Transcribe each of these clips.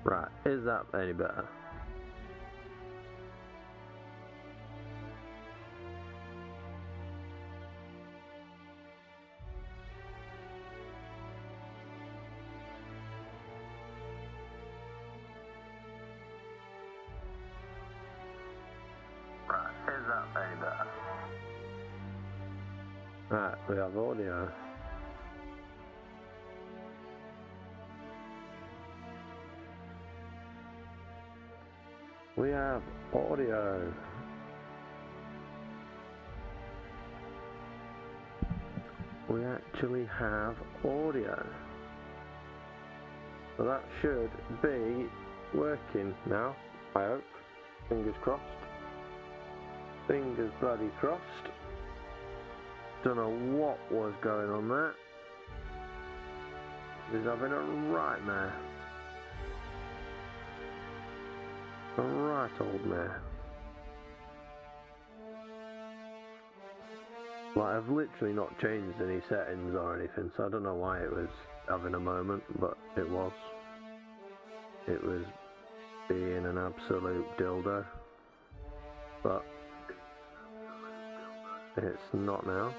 Right, is that any better? Right, is that any better? Right, we have audio. We have audio. We actually have audio. So that should be working now, I hope. Fingers crossed. Fingers bloody crossed. Don't know what was going on there. He's having a nightmare. A right old mare. Like, I've literally not changed any settings or anything, so I don't know why it was having a moment, but it was. It was being an absolute dildo. But it's not now.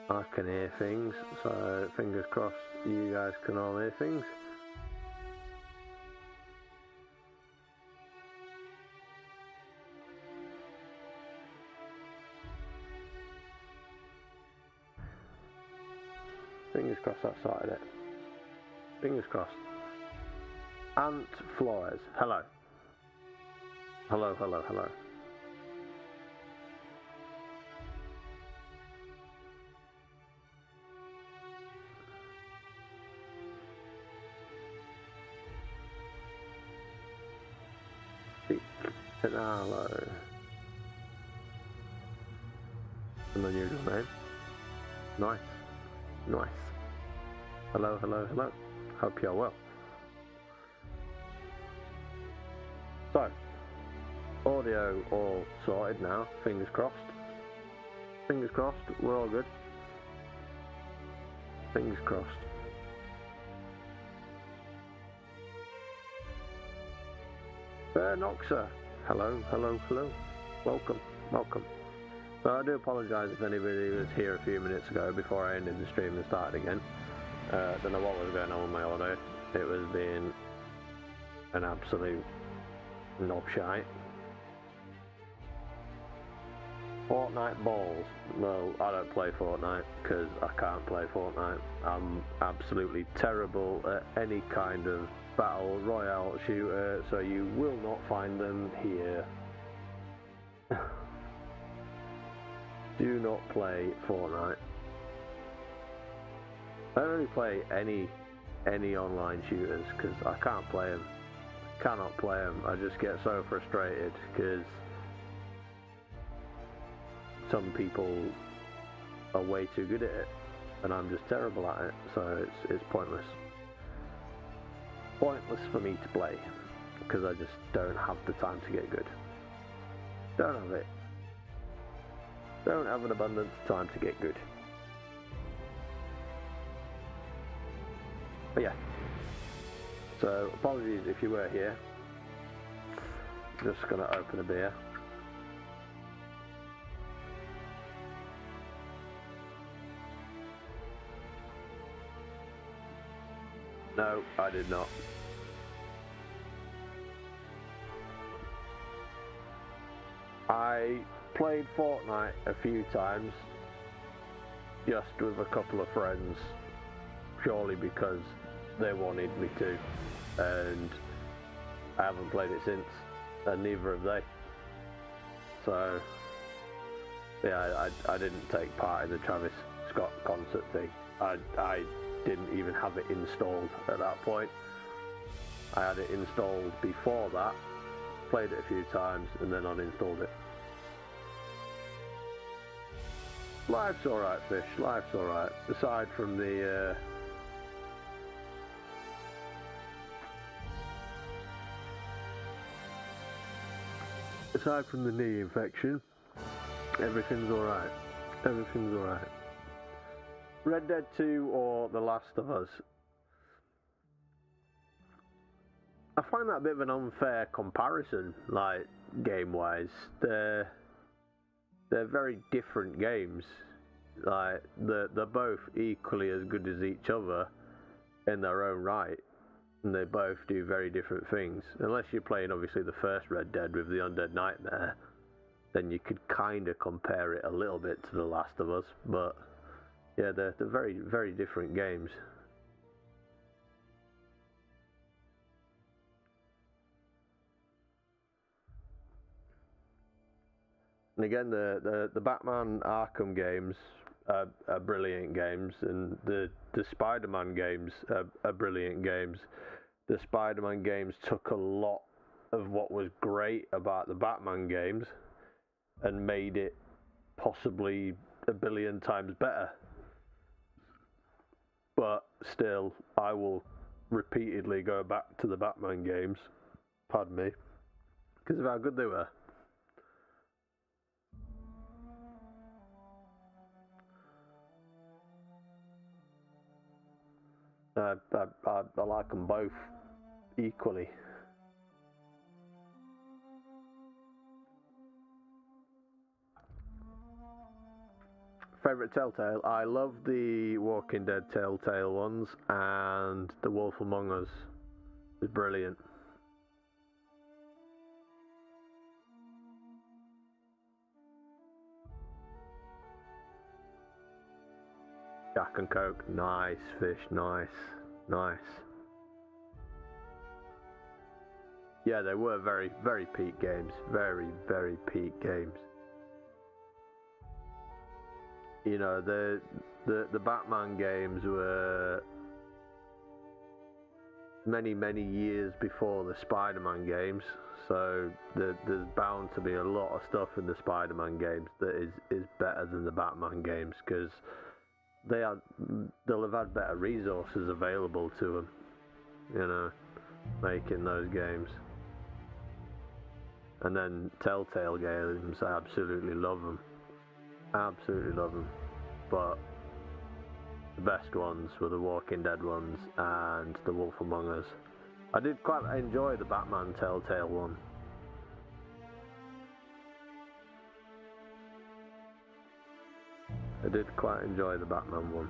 I can hear things, so fingers crossed you guys can all hear things. Fingers crossed that sorted it. Fingers crossed. Ant Flores, hello. Hello, hello, hello. Hello. An unusual name. Nice. Nice. Hello, hello, hello. Hope you're well. So, audio all sorted now. Fingers crossed. Fingers crossed. We're all good. Fingers crossed. Noxa. Hello, hello, hello. Welcome, welcome. So I do apologise if anybody was here a few minutes ago before I ended the stream and started again. Don't know what was going on with my audio. It was being an absolute knobshite. Fortnite balls. Well, I don't play Fortnite because I can't play Fortnite. I'm absolutely terrible at any kind of battle royale shooter, so you will not find them here. Do not play Fortnite. I don't really play any online shooters because I can't play them. Cannot play them. I just get so frustrated because some people are way too good at it and I'm just terrible at it, so it's pointless. Pointless for me to play because I just don't have the time to get good. Don't have it. Don't have an abundance of time to get good. But yeah. So apologies if you were here. Just gonna open a beer. No, I did not. I played Fortnite a few times, just with a couple of friends, purely because they wanted me to, and I haven't played it since, and neither have they. So, yeah, I didn't take part in the Travis Scott concert thing. I didn't even have it installed at that point. I had it installed before that, played it a few times, and then uninstalled it. Life's alright, Fish. Life's alright. Aside from the knee infection, everything's alright. Everything's alright. Red Dead 2 or The Last of Us. I find that a bit of an unfair comparison, like, game-wise. They're very different games. Like, they're both equally as good as each other in their own right, and they both do very different things. Unless you're playing, obviously, the first Red Dead with the Undead Nightmare, then you could kind of compare it a little bit to The Last of Us, but yeah, they're very, very different games. And again, the Batman Arkham games are brilliant games, and the Spider-Man games are brilliant games. The Spider-Man games took a lot of what was great about the Batman games and made it possibly a billion times better. But still, I will repeatedly go back to the Batman games, pardon me, because of how good they were. I like them both equally. Favorite Telltale? I love the Walking Dead Telltale ones, and The Wolf Among Us is brilliant. Jack and Coke, nice fish, nice. Yeah, they were very, very peak games. Very, very peak games. You know, the Batman games were many years before the Spider-Man games, so there's bound to be a lot of stuff in the Spider-Man games that is better than the Batman games, because they'll have had better resources available to them, you know, making those games. And then Telltale games, I absolutely love them. But the best ones were the Walking Dead ones and The Wolf Among Us. I did quite enjoy the Batman Telltale one. I did quite enjoy the Batman one.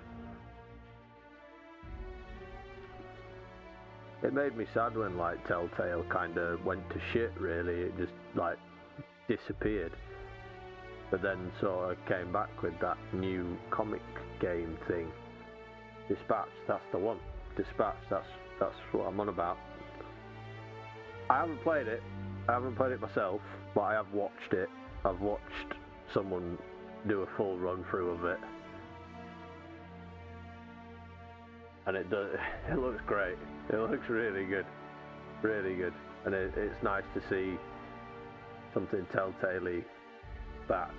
It made me sad when, like, Telltale kind of went to shit, really. It just, like, disappeared. But then sort of came back with that new comic game thing. Dispatch, that's the one. Dispatch, that's what I'm on about. I haven't played it myself, but I have watched it. I've watched someone do a full run through of it. And it looks great. It looks really good. Really good. And it's nice to see something Telltale-y back.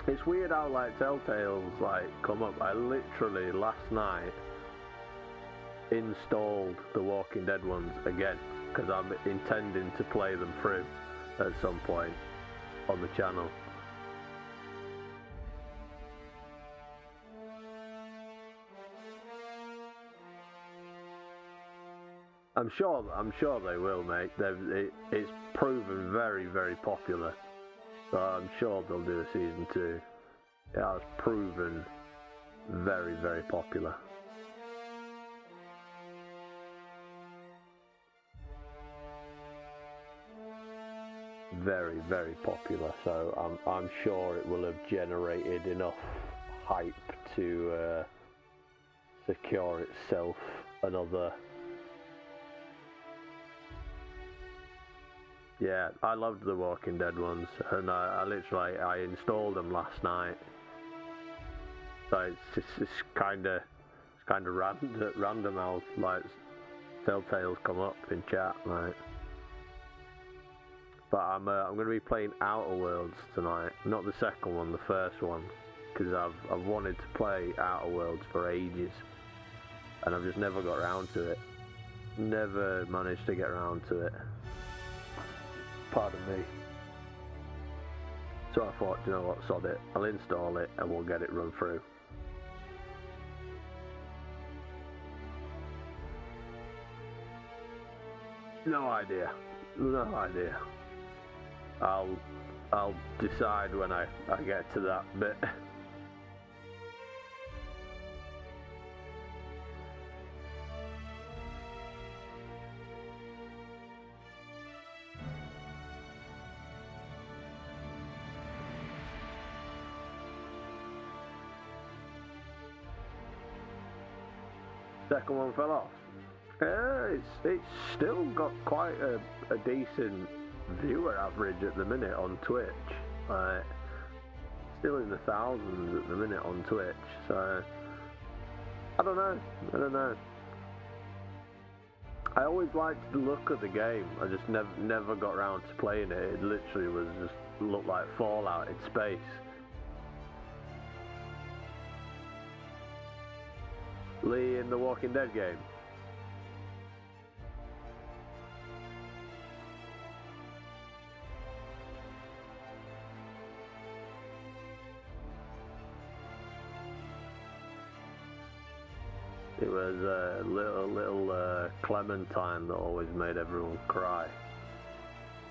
It's weird how, like, Telltale's, like, come up. I literally last night installed the Walking Dead ones again, because I'm intending to play them through at some point on the channel. I'm sure they will, mate. It's proven very, very popular, so I'm sure they'll do a season 2. It has proven very, very popular. Very, very popular. So I'm sure it will have generated enough hype to secure itself another. Yeah, I loved the Walking Dead ones, and I literally installed them last night. So it's kind of random how, like, Telltale's come up in chat, like. But I'm going to be playing Outer Worlds tonight, not the second one, the first one, because I've wanted to play Outer Worlds for ages, and I've just never got around to it. Never managed to get around to it. Pardon me. So I thought, you know what, sod it, I'll install it and we'll get it run through. No idea. I'll decide when I get to that bit. Second one fell off. It's still got quite a decent viewer average at the minute on Twitch. Still in the thousands at the minute on Twitch. So I don't know. I always liked the look of the game. I just never got around to playing it. It literally was just looked like Fallout in space. Lee in the Walking Dead game. It was a little Clementine that always made everyone cry.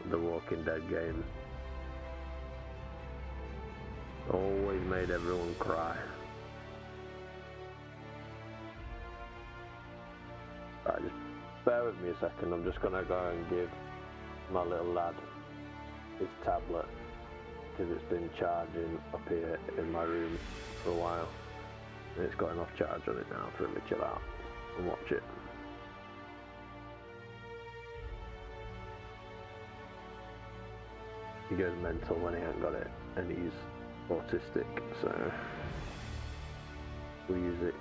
The Walking Dead game. Always made everyone cry. Right, just bear with me a second. I'm just gonna go and give my little lad his tablet because it's been charging up here in my room for a while. And it's got enough charge on it now for him to chill out and watch it. He goes mental when he ain't got it, and he's autistic, so we use it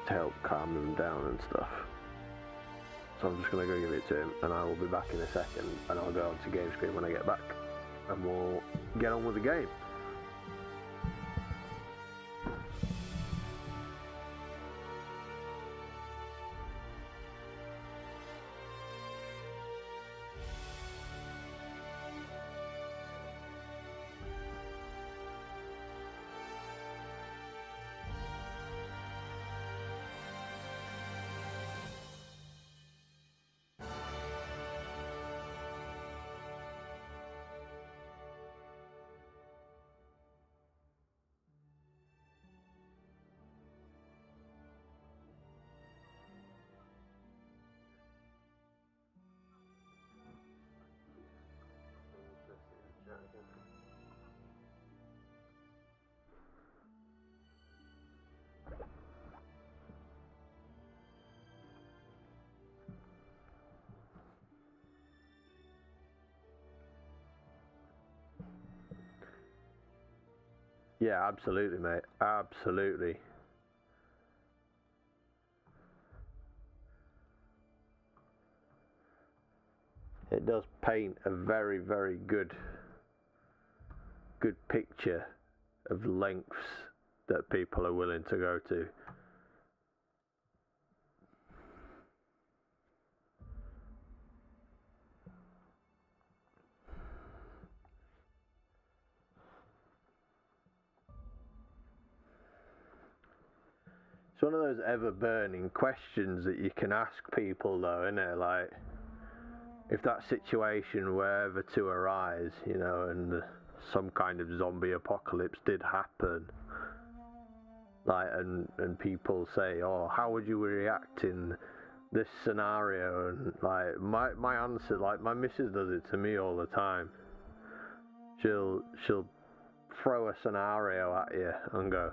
to help calm him down and stuff. So I'm just going to go give it to him, and I will be back in a second, and I'll go on to game screen when I get back, and we'll get on with the game. Yeah, absolutely, mate. Absolutely. It does paint a very, very good picture of lengths that people are willing to go to. It's one of those ever-burning questions that you can ask people, though, isn't it? Like, if that situation were ever to arise, you know, and some kind of zombie apocalypse did happen, like, and people say, oh, how would you react in this scenario? And like, my answer, like, my missus does it to me all the time. She'll throw a scenario at you and go,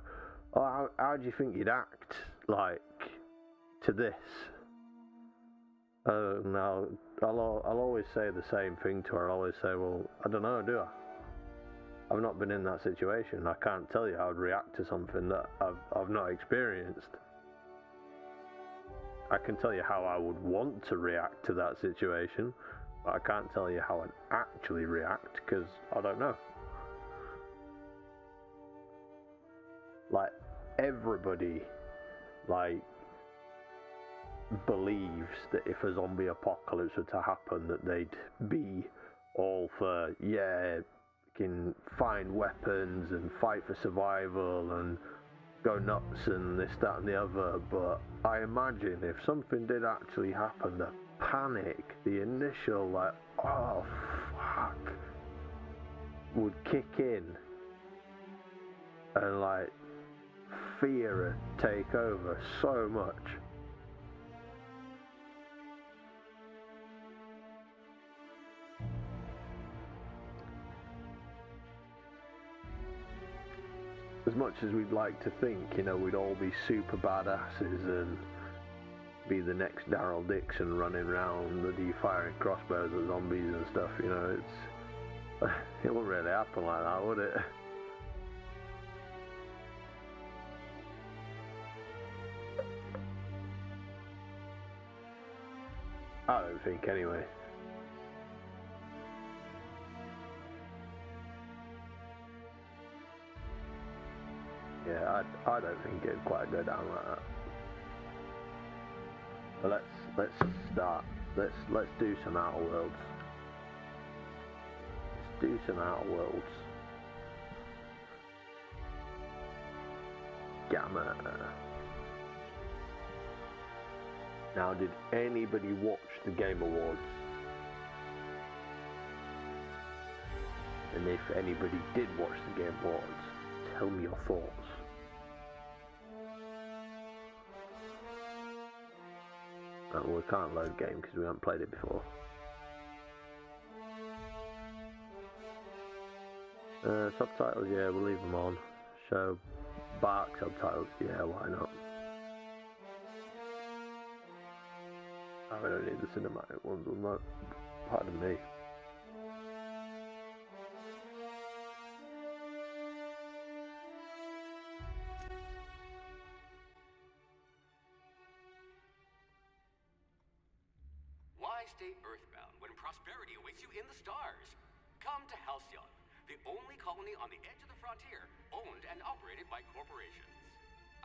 oh, how do you think you'd act, like, to this? And I'll always say the same thing to her. I'll always say, well, I don't know, do I? I've not been in that situation. I can't tell you how I'd react to something that I've not experienced. I can tell you how I would want to react to that situation, but I can't tell you how I'd actually react because I don't know. Like, everybody, like, believes that if a zombie apocalypse were to happen, that they'd be all for, yeah, fucking find weapons and fight for survival and go nuts and this, that and the other, but I imagine if something did actually happen, the panic, the initial like, oh fuck, would kick in and like fear would take over so much. As much as we'd like to think, you know, we'd all be super badasses and be the next Daryl Dixon running around the firing crossbows at zombies and stuff, you know, it wouldn't really happen like that, would it? I don't think, anyway. Yeah, I don't think it'd quite go down like that. But let's start. Let's do some Outer Worlds. Let's do some Outer Worlds. Gamma. Now, did anybody watch the Game Awards? And if anybody did watch the Game Awards, tell me your thoughts. Oh, we can't load game because we haven't played it before. Subtitles, yeah, we'll leave them on. Show Bark subtitles, yeah, why not? Oh, I don't need the cinematic ones, well, no. Pardon me. Why stay earthbound when prosperity awaits you in the stars? Come to Halcyon, the only colony on the edge of the frontier, owned and operated by corporations.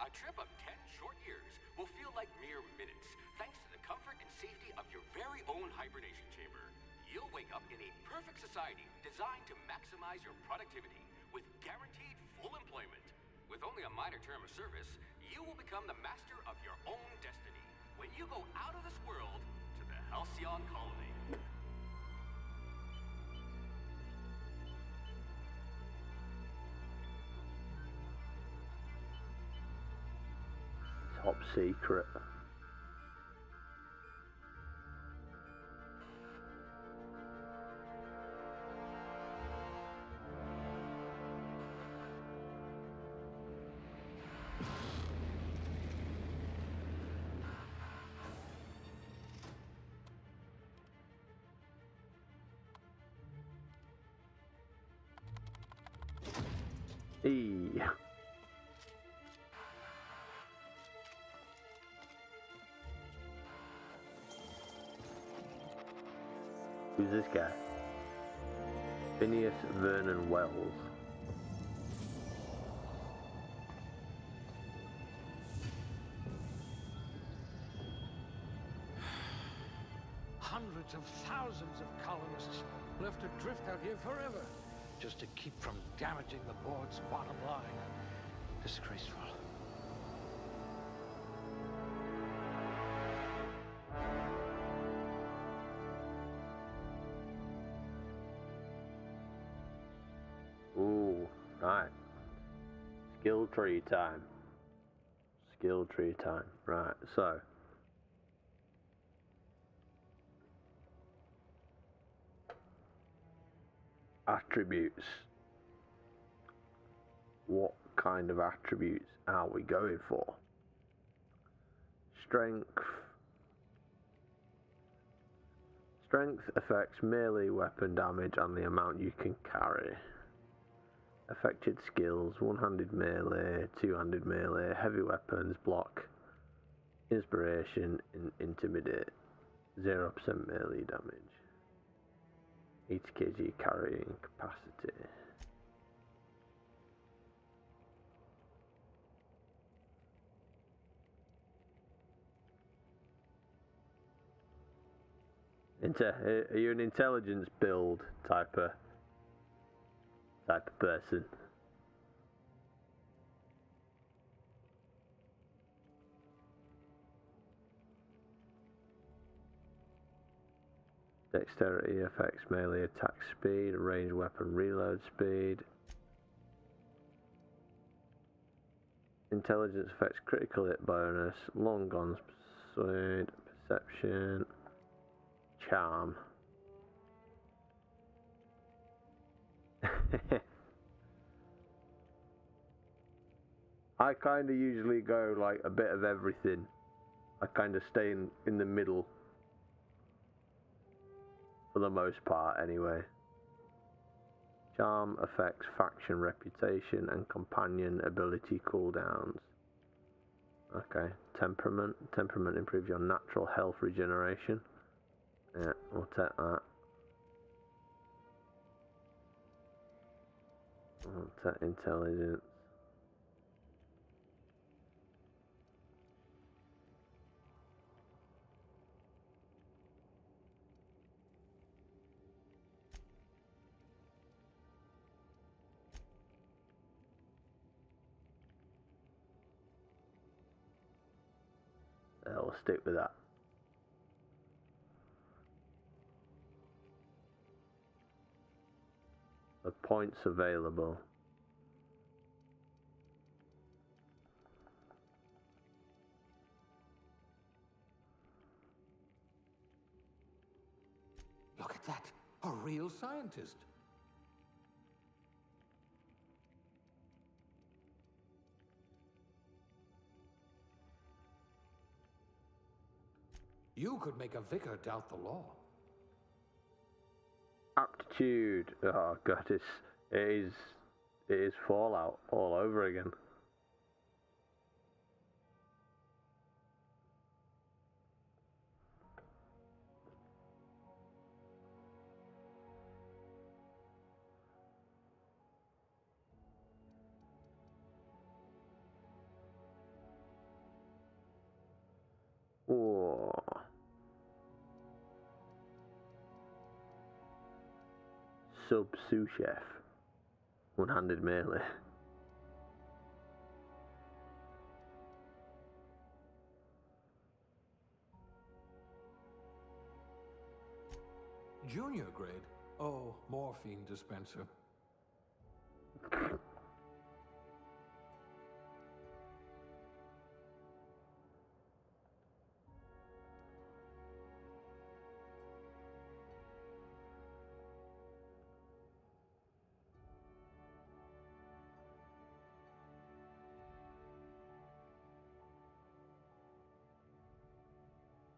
A trip of 10 short years will feel like mere minutes, thanks to the comfort and safety of your very own hibernation chamber. You'll wake up in a perfect society designed to maximize your productivity with guaranteed full employment. With only a minor term of service, you will become the master of your own destiny when you go out of this world to the Halcyon colony. Top secret. E. Who's this guy? Phineas Vernon Wells. Hundreds of thousands of colonists left adrift out here forever, just to keep from damaging the board's bottom line. Disgraceful. Ooh, right. Skill tree time. Skill tree time. Right, so. Attributes. What kind of attributes are we going for? Strength. Strength affects melee weapon damage and the amount you can carry. Affected skills, one-handed melee, two-handed melee, heavy weapons, block, inspiration, intimidate, 0% melee damage. Each kg carrying capacity. Are you an intelligence build type of? type of person. Dexterity affects melee attack speed, ranged weapon reload speed. Intelligence affects critical hit bonus, long guns, persuade, perception, charm. I kind of usually go like a bit of everything. I kind of stay in the middle. For the most part, anyway. Charm affects faction reputation and companion ability cooldowns. Okay. Temperament. Temperament improves your natural health regeneration. Yeah, we'll take that. We'll take intelligence. We'll stick with that. The points available. Look at that. A real scientist. You could make a vicar doubt the law. Aptitude. Oh god, it is Fallout all over again. Oh. Sous chef. One-handed melee. Junior grade? Oh, morphine dispenser.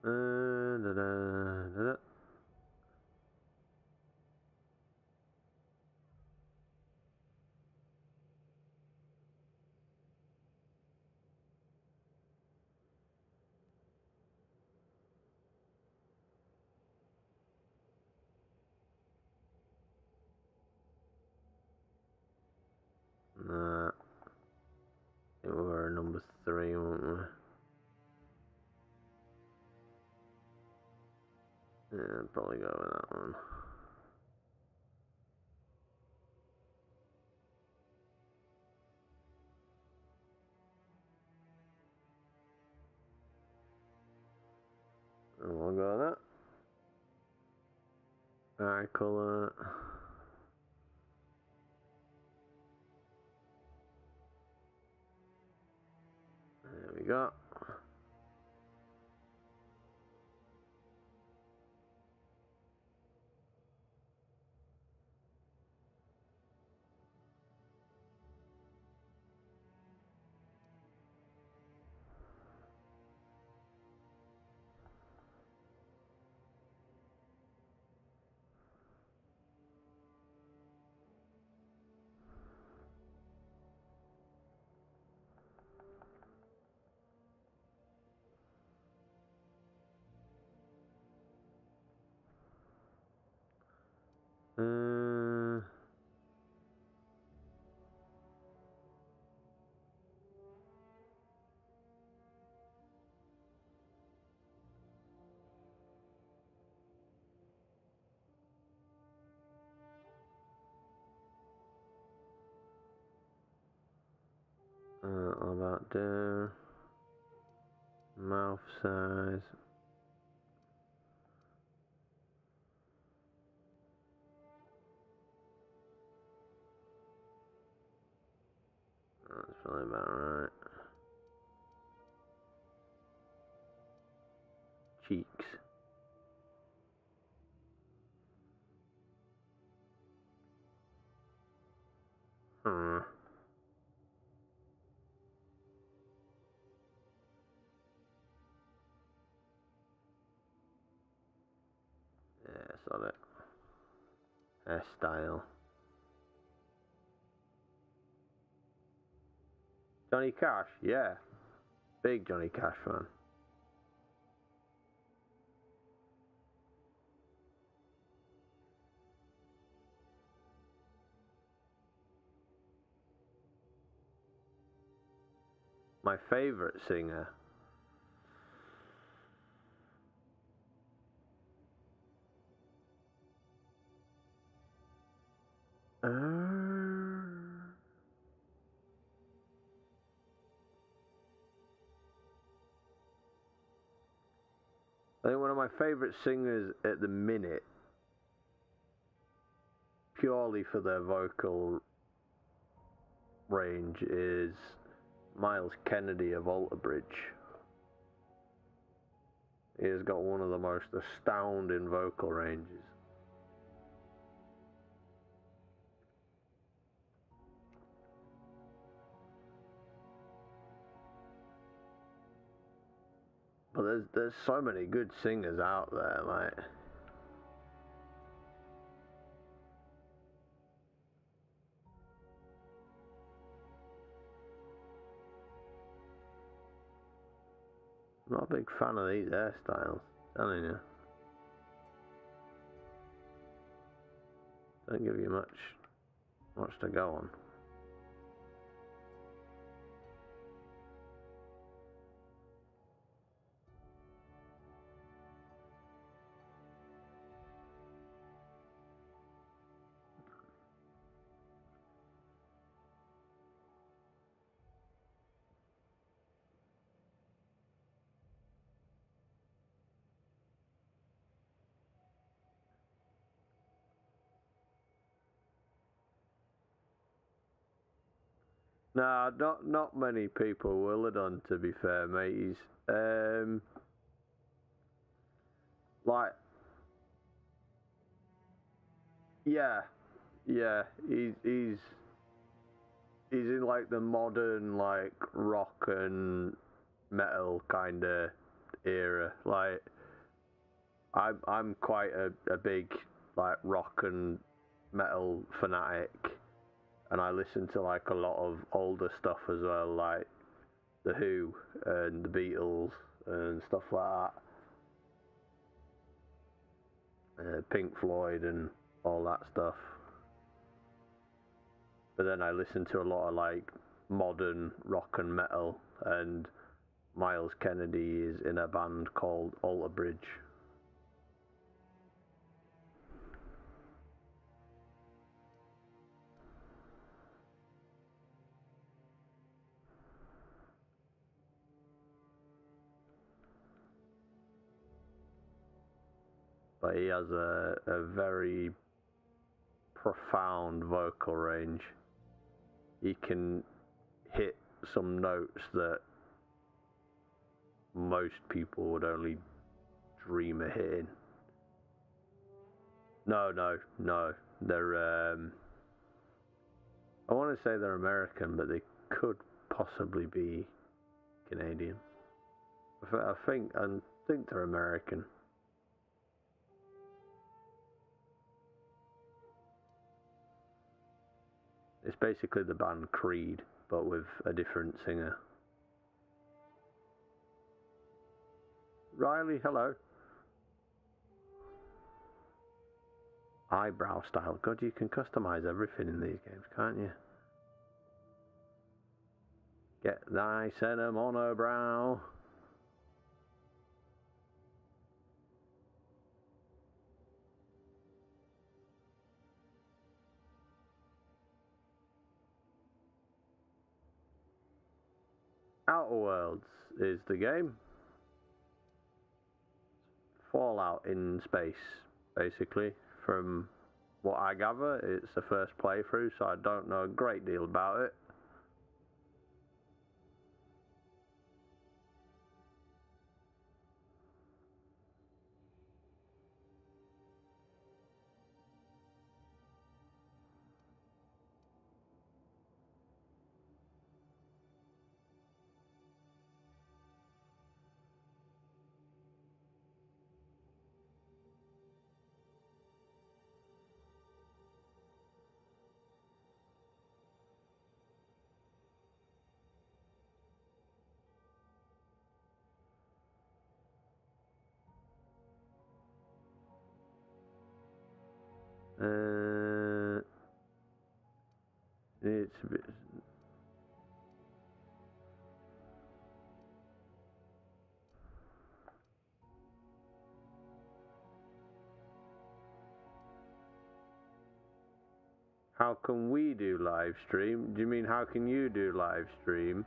Da, da, da, da. Nah. I think we were number 3, weren't we? Yeah, I'd probably go with that one. And we'll go with that. Eye colour. There we go. that down. Mouth size. That's probably about right. Cheeks. Yeah, saw it. Hairstyle. Johnny Cash, yeah. Big Johnny Cash fan. My favourite singer. I think one of my favourite singers at the minute, purely for their vocal range, is Miles Kennedy of Alter Bridge. He has got one of the most astounding vocal ranges. But there's so many good singers out there, like. I'm not a big fan of these hairstyles, telling you. Don't give you much to go on. Nah, not many people will have done, to be fair, mate. Like, yeah, he's in like the modern like rock and metal kind of era. Like, I'm quite a big like rock and metal fanatic, and I listen to like a lot of older stuff as well, like The Who and the Beatles and stuff like that, Pink Floyd and all that stuff. But then I listen to a lot of like modern rock and metal, and Miles Kennedy is in a band called Alter Bridge. But he has a very profound vocal range. He can hit some notes that most people would only dream of hitting. No. They're I want to say they're American, but they could possibly be Canadian. I think they're American. It's basically the band Creed, but with a different singer. Riley, hello. Eyebrow style. God, you can customize everything in these games, can't you? Get thy cinnamon-o-brow. Outer Worlds is the game. Fallout in space, basically. From what I gather, it's the first playthrough, so I don't know a great deal about it. It's a bit... How can we do live stream? Do you mean how can you do live stream?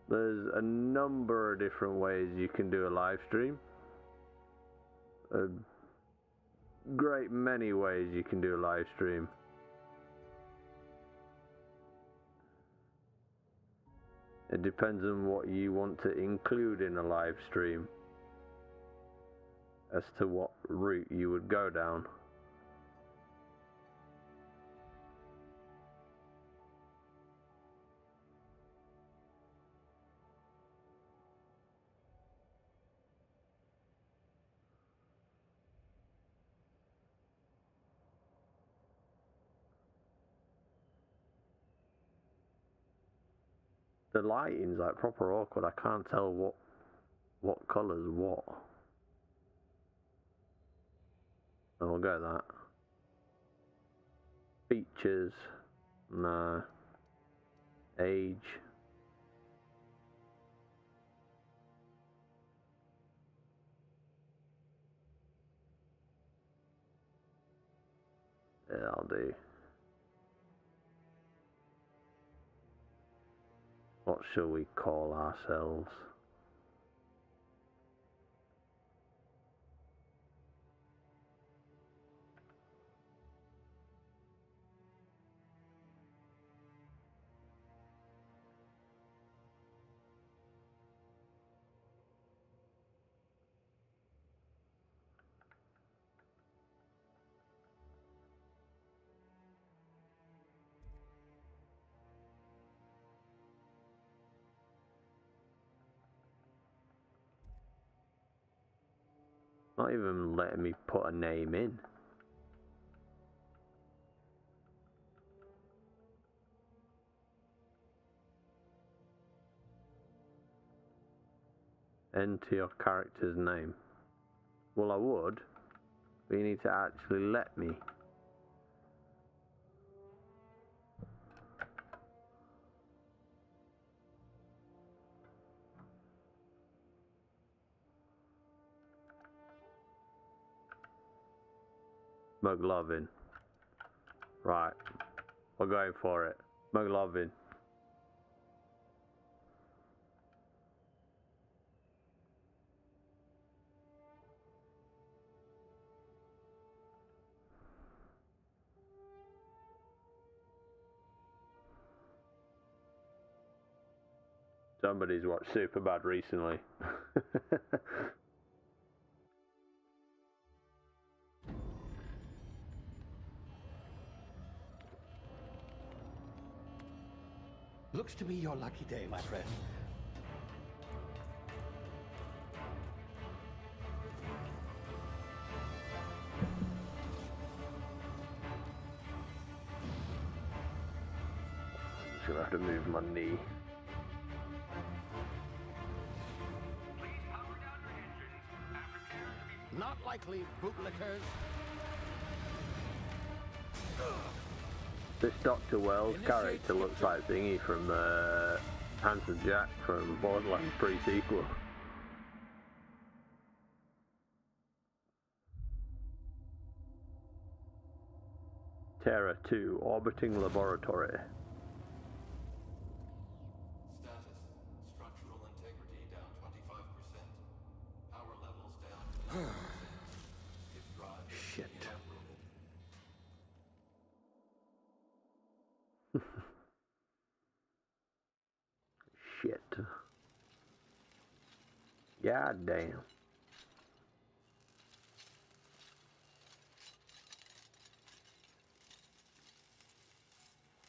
There's a number of different ways you can do a live stream. A great many ways you can do a live stream. It depends on what you want to include in a live stream as to what route you would go down. The lighting's like proper awkward. I can't tell what colour's what. Oh, we'll go that. Features. No. Age. Yeah, I'll do. What shall we call ourselves? Not even letting me put a name in. Enter your character's name. Well, I would, but you need to actually let me. McLovin. Right. We're going for it. McLovin. Somebody's watched Superbad recently. Looks to be your lucky day, my friend. I'm just gonna have to move my knee. Not likely, bootlickers. This Dr. Wells character looks like Thingy from Handsome Jack from Borderlands pre-sequel. Terra 2, orbiting laboratory. Status. Structural integrity down 25%. Power levels down to 90%. If drive is Shit. inoperable. Shit. God damn.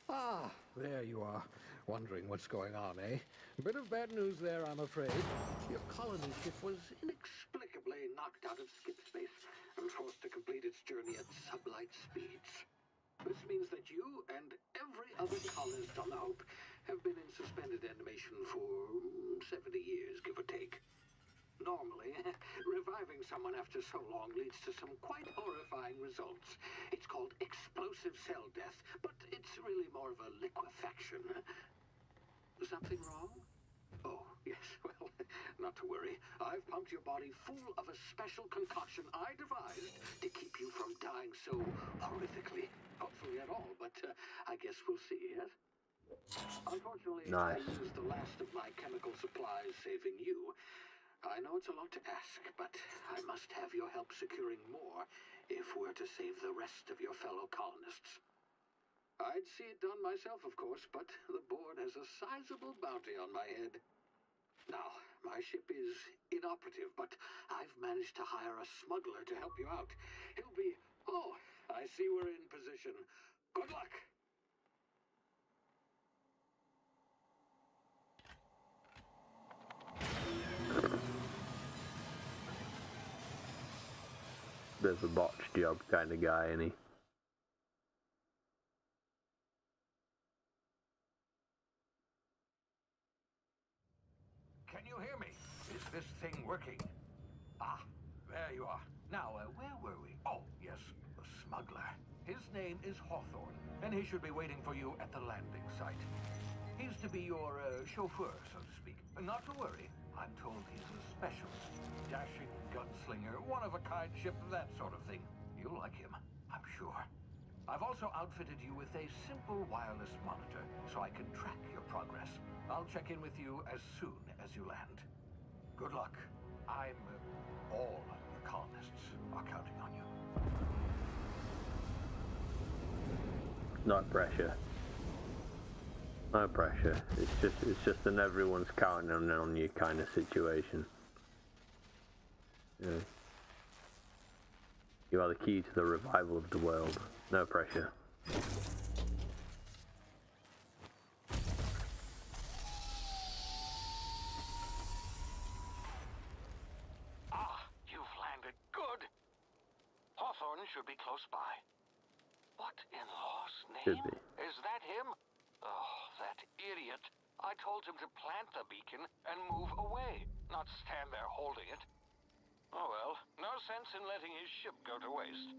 Ah, there you are. Wondering what's going on, eh? Bit of bad news there, I'm afraid. Your colony ship was inexplicably knocked out of skip space and forced to complete its journey at sublight speeds. This means that you and every other colonist on the Hope have been in suspended animation for 70 years, give or take. Normally, reviving someone after so long leads to some quite horrifying results. It's called explosive cell death, but it's really more of a liquefaction. Something wrong? Oh, yes, well, not to worry. I've pumped your body full of a special concoction I devised to keep you from dying so horrifically. Hopefully at all, but I guess we'll see, yes? Unfortunately, Nice. I used the last of my chemical supplies saving you. I know it's a lot to ask, but I must have your help securing more if we're to save the rest of your fellow colonists. I'd see it done myself, of course, but the board has a sizable bounty on my head. Now, my ship is inoperative, but I've managed to hire a smuggler to help you out. He'll be... Oh, I see we're in position. Good luck! Bit of a botch job kind of guy, ain't he? Can you hear me? Is this thing working? Ah, there you are. Now, where were we? Oh, yes, the smuggler. His name is Hawthorne, and he should be waiting for you at the landing site. He's to be your chauffeur, so to speak. Not to worry. I'm told he's a specialist. Dashing gunslinger, one-of-a-kind ship, that sort of thing. You'll like him, I'm sure. I've also outfitted you with a simple wireless monitor, so I can track your progress. I'll check in with you as soon as you land. Good luck. All the colonists are counting on you. No pressure. No pressure. It's just an everyone's counting on you kind of situation. Yeah. You are the key to the revival of the world. No pressure. Ah, you've landed. Good. Hawthorne should be close by. What in law's Should name? be. Is that him? Oh, that idiot. I told him to plant the beacon and move away, not stand there holding it. Oh well, no sense in letting his ship go to waste.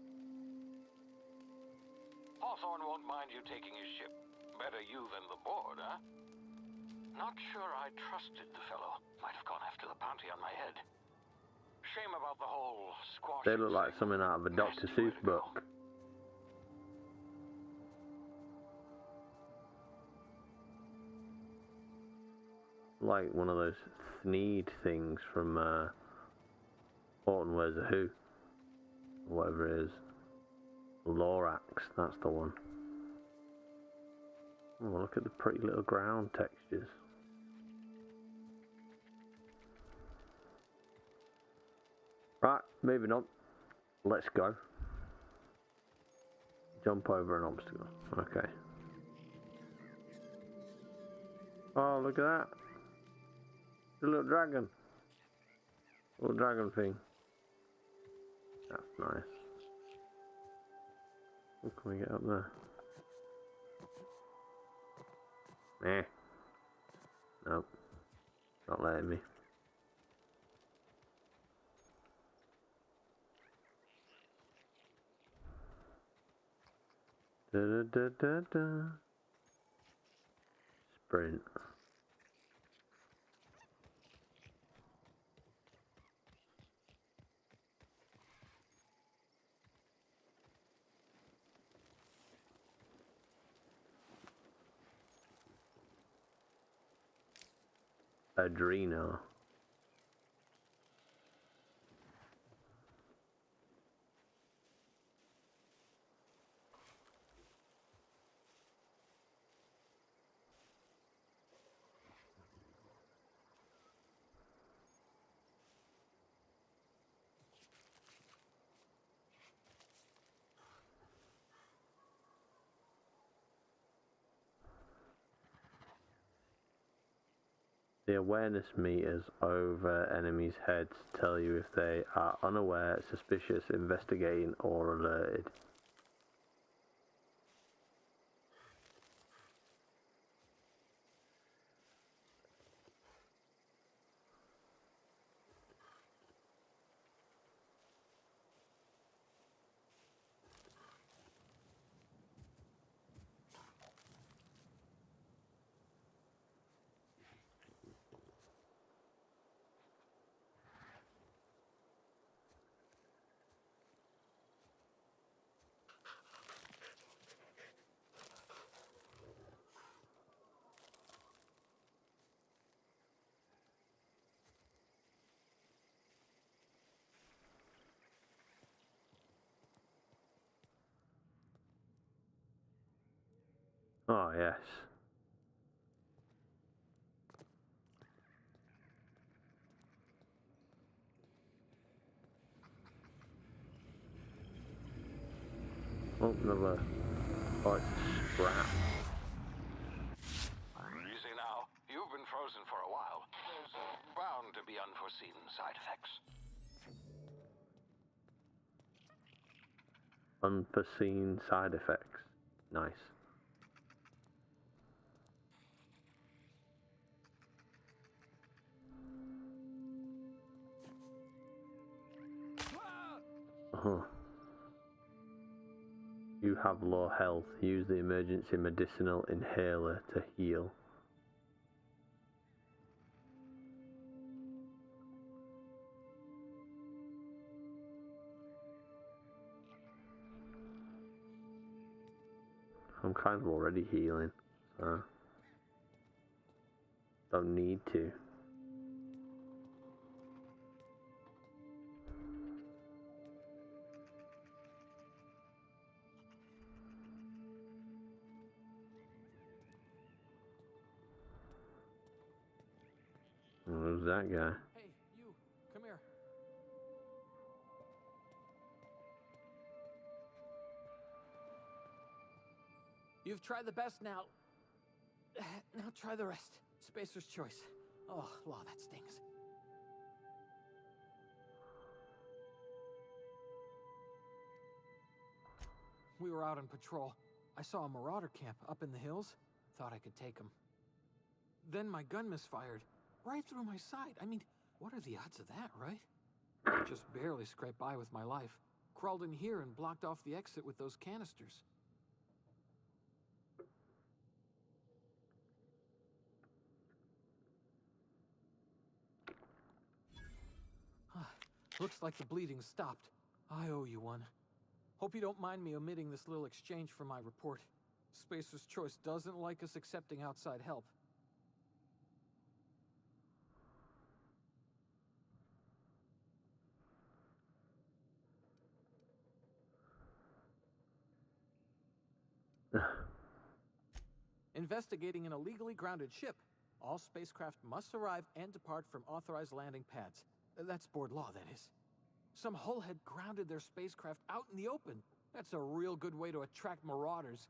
Hawthorne won't mind you taking his ship. Better you than the board, huh? Not sure I trusted the fellow. Might have gone after the bounty on my head. Shame about the whole squash. They look like something out of a Dr. Seuss book. Like one of those Sneed things from Autumn Wears a Who. Or whatever it is. Lorax, that's the one. Oh, look at the pretty little ground textures. Right, moving on. Let's go. Jump over an obstacle. Okay. Oh, look at that. The little dragon. Little dragon thing. That's nice. How can we get up there? Eh. Nope. Not letting me. Da da da da da. Sprint. Adreno. The awareness meters over enemies' heads tell you if they are unaware, suspicious, investigating, or alerted. Oh, yes. Oh, another. Oh, it's a scrap. You see now, you've been frozen for a while. There's bound to be unforeseen side effects. Unforeseen side effects. Nice. You have low health. Use the emergency medicinal inhaler to heal. I'm kind of already healing, so don't need to. Who's that guy? Hey, you, come here. You've tried the best now. Now try the rest. Spacer's choice. Oh, law, that stings. We were out on patrol. I saw a marauder camp up in the hills. Thought I could take him. Then my gun misfired. Right through my side. I mean, what are the odds of that, right? Just barely scraped by with my life. Crawled in here and blocked off the exit with those canisters. Looks like the bleeding stopped. I owe you one. Hope you don't mind me omitting this little exchange from my report. Spacer's Choice doesn't like us accepting outside help. Investigating an illegally grounded ship. All spacecraft must arrive and depart from authorized landing pads. That's board law, that is. Some hullhead grounded their spacecraft out in the open. That's a real good way to attract marauders.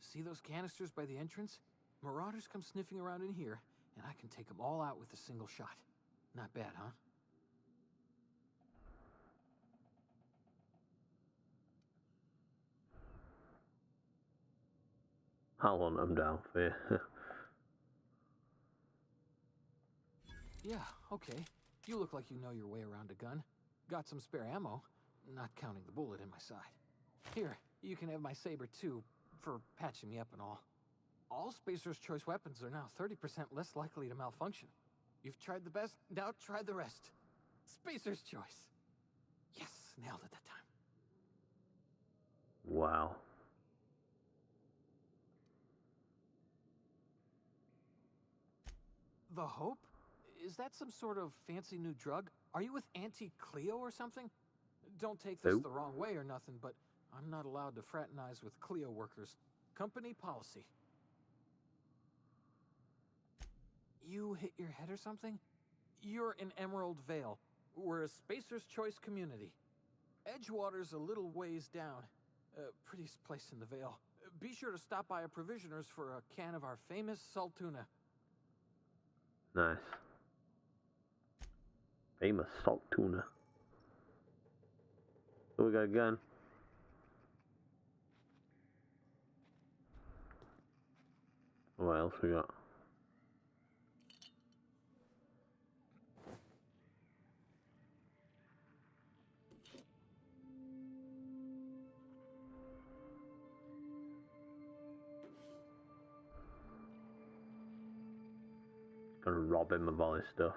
See those canisters by the entrance? Marauders come sniffing around in here, and I can take them all out with a single shot. Not bad, huh? I'll hunt them down for you. Yeah, okay. You look like you know your way around a gun. Got some spare ammo, not counting the bullet in my side. Here, you can have my saber too, for patching me up and all. All Spacer's Choice weapons are now 30% less likely to malfunction. You've tried the best, now try the rest. Spacer's Choice. Yes, nailed it that time. Wow. The Hope? Is that some sort of fancy new drug? Are you with Auntie Cleo or something? Don't take this the wrong way or nothing, but I'm not allowed to fraternize with Cleo workers. Company policy. You hit your head or something? You're in Emerald Vale. We're a Spacer's Choice community. Edgewater's a little ways down. Prettiest place in the Vale. Be sure to stop by a provisioner's for a can of our famous salt tuna. Nice. Famous salt tuna. So we got a gun. What else we got? Gonna rob him of all his stuff.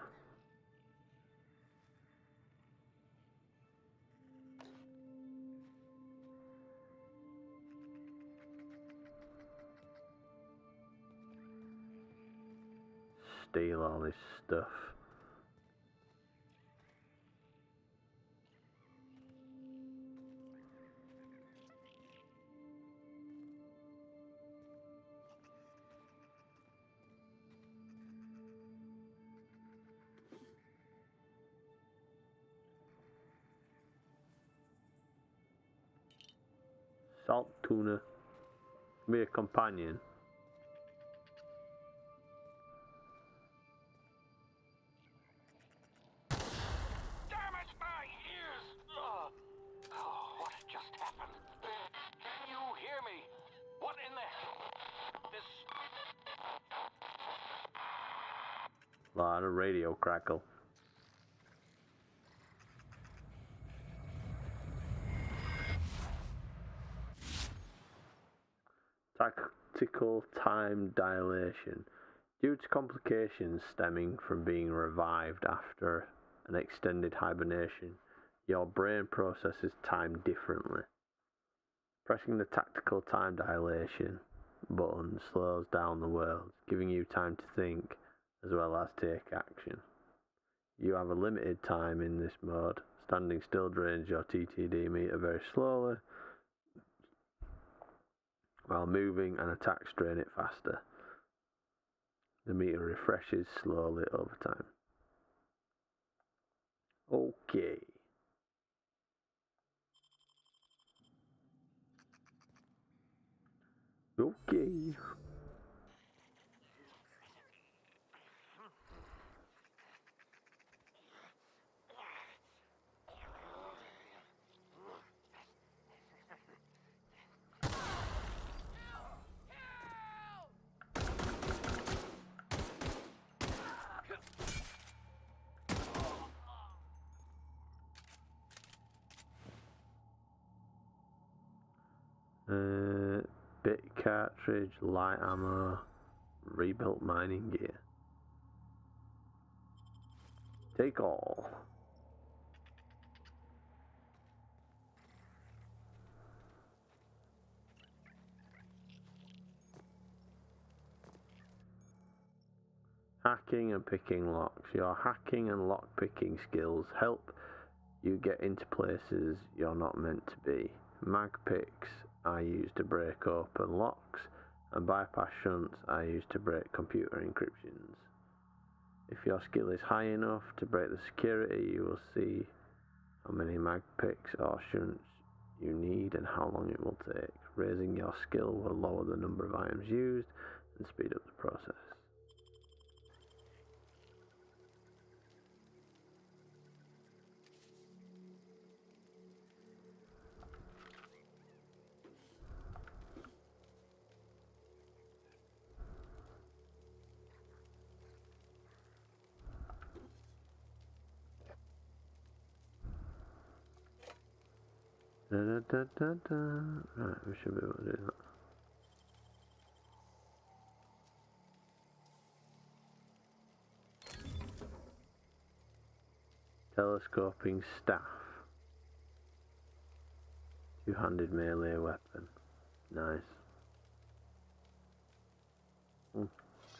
Steal all his stuff. Salt tuna. Be a companion. Damn it, my ears! Oh, what just happened? Can you hear me? What in the hell? This... Lot of radio crackle. Tactical time dilation. Due to complications stemming from being revived after an extended hibernation, your brain processes time differently. Pressing the tactical time dilation button slows down the world, giving you time to think as well as take action. You have a limited time in this mode. Standing still drains your TTD meter very slowly, while moving and attacks drain it faster. The meter refreshes slowly over time. Okay. Okay. Bit cartridge, light ammo, rebuilt mining gear. Take all. Hacking and picking locks. Your hacking and lock picking skills help you get into places you're not meant to be. Mag picks I use to break open locks, and bypass shunts I use to break computer encryptions. If your skill is high enough to break the security, you will see how many mag picks or shunts you need and how long it will take. Raising your skill will lower the number of items used and speed up the process. Da, da, da, da, da. Right, we should be able to do that. Telescoping staff. Two-handed melee weapon. Nice.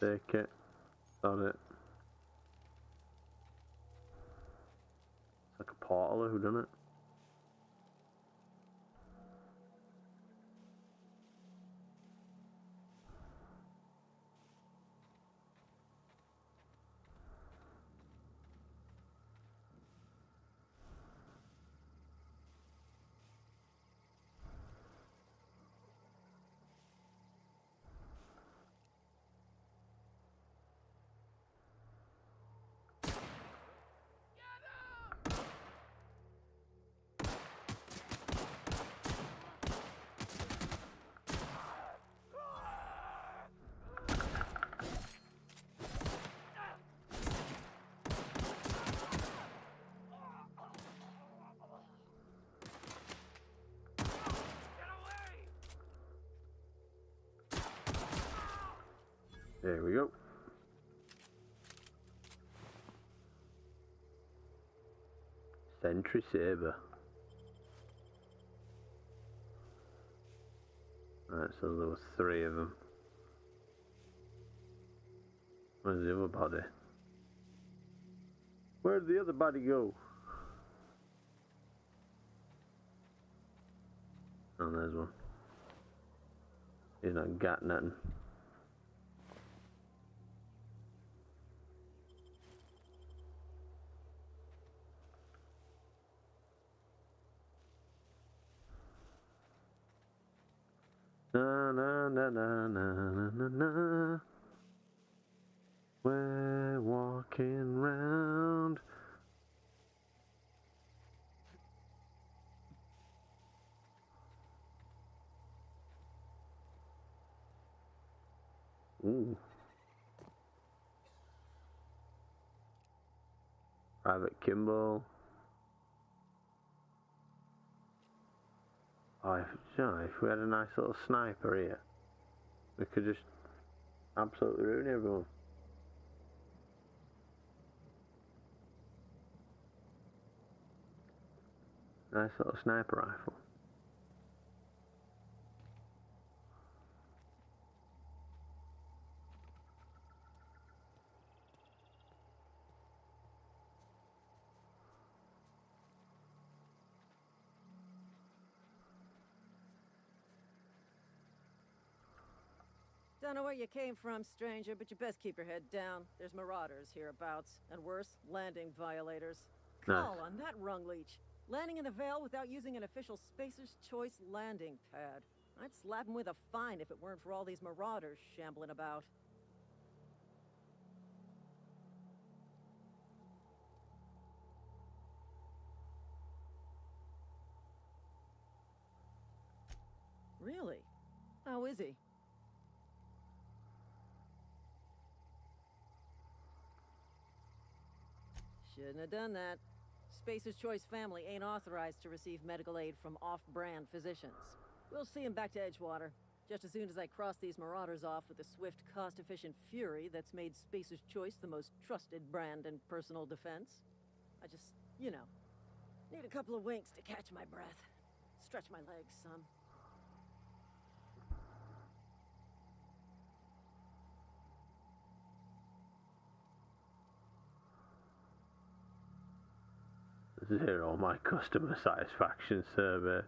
Take it. Got it. Portal who done it. There we go. Sentry Saber. Right, so there were 3 of them. Where's the other body? Where'd the other body go? Oh, there's one. He's not got nothing. Na na na na na na na. We're walking round. Ooh. Private Kimball. Oh, if we had a nice little sniper here, we could just absolutely ruin everyone. Nice little sniper rifle. Don't know where you came from, stranger, but you best keep your head down. There's marauders hereabouts, and worse, landing violators. Nice. Call on that rung leech. Landing in the Vale without using an official Spacer's Choice landing pad. I'd slap him with a fine if it weren't for all these marauders shambling about. Really? How is he? Shouldn't have done that. Spacer's Choice family ain't authorized to receive medical aid from off-brand physicians. We'll see him back to Edgewater, just as soon as I cross these marauders off with the swift, cost-efficient fury that's made Spacer's Choice the most trusted brand in personal defense. I just, you know, need a couple of winks to catch my breath. Stretch my legs some. Zero my customer satisfaction survey.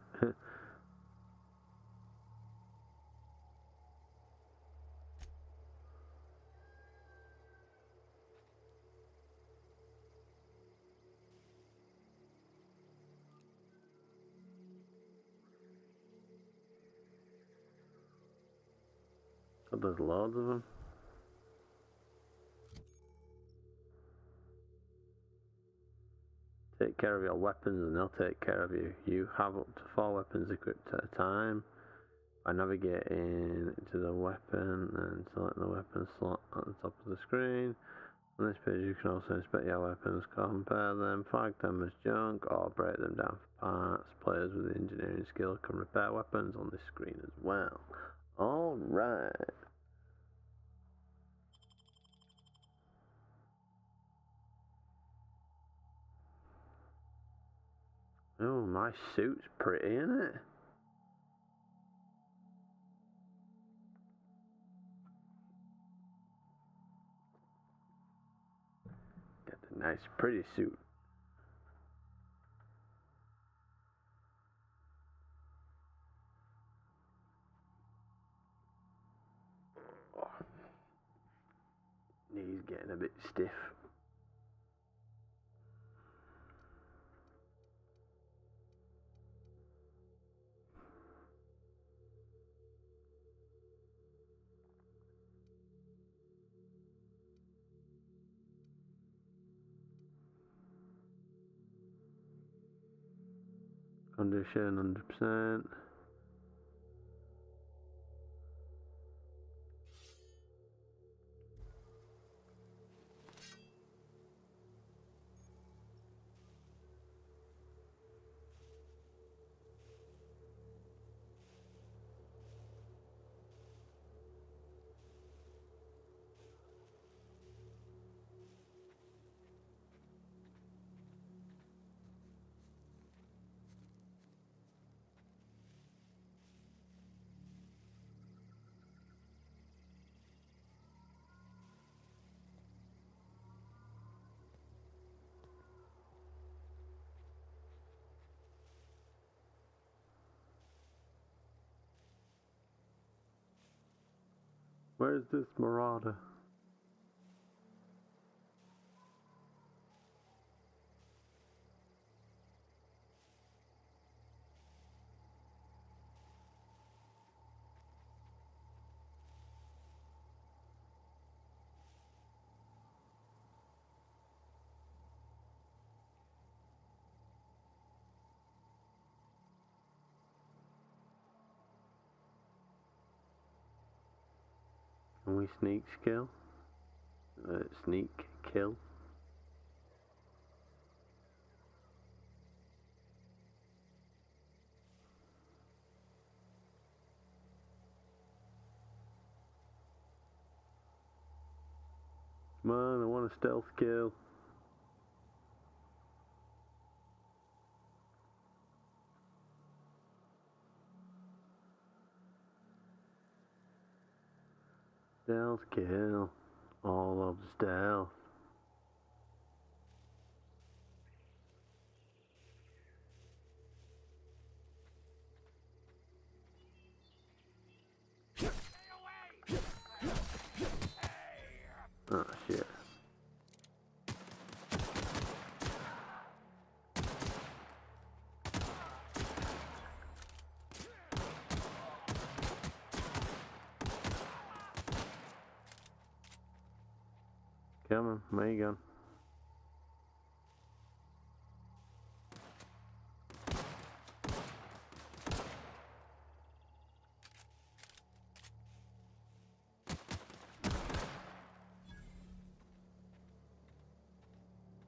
Oh, there's loads of them. Take care of your weapons and they'll take care of you. You have up to 4 weapons equipped at a time. By navigating to the weapon and select the weapon slot at the top of the screen. On this page you can also inspect your weapons, compare them, flag them as junk or break them down for parts. Players with engineering skill can repair weapons on this screen as well. Alright. Oh, my suit's pretty, isn't it? Got a nice, pretty suit. getting a bit stiff. Condition 100%. Where's this Marauder? Can we sneak skill? Sneak kill? Come on, I want a stealth kill. Stealth kill. All of stealth. Oh shit. Coming, Megan.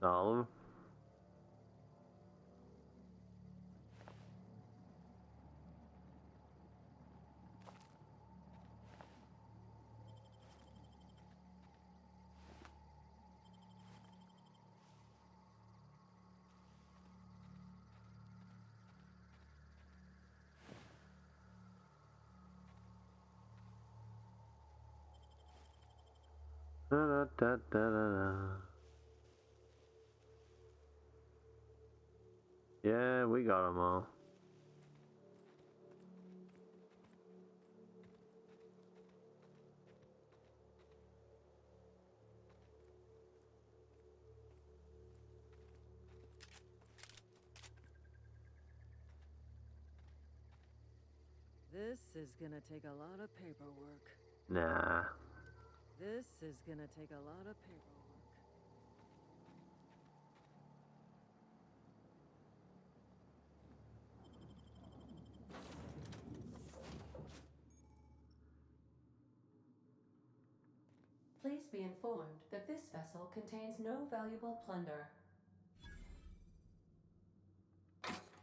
All of them. Da, da, da, da, da. Yeah, we got them all. This is gonna take a lot of paperwork. Nah. This is gonna take a lot of paperwork. Please be informed that this vessel contains no valuable plunder.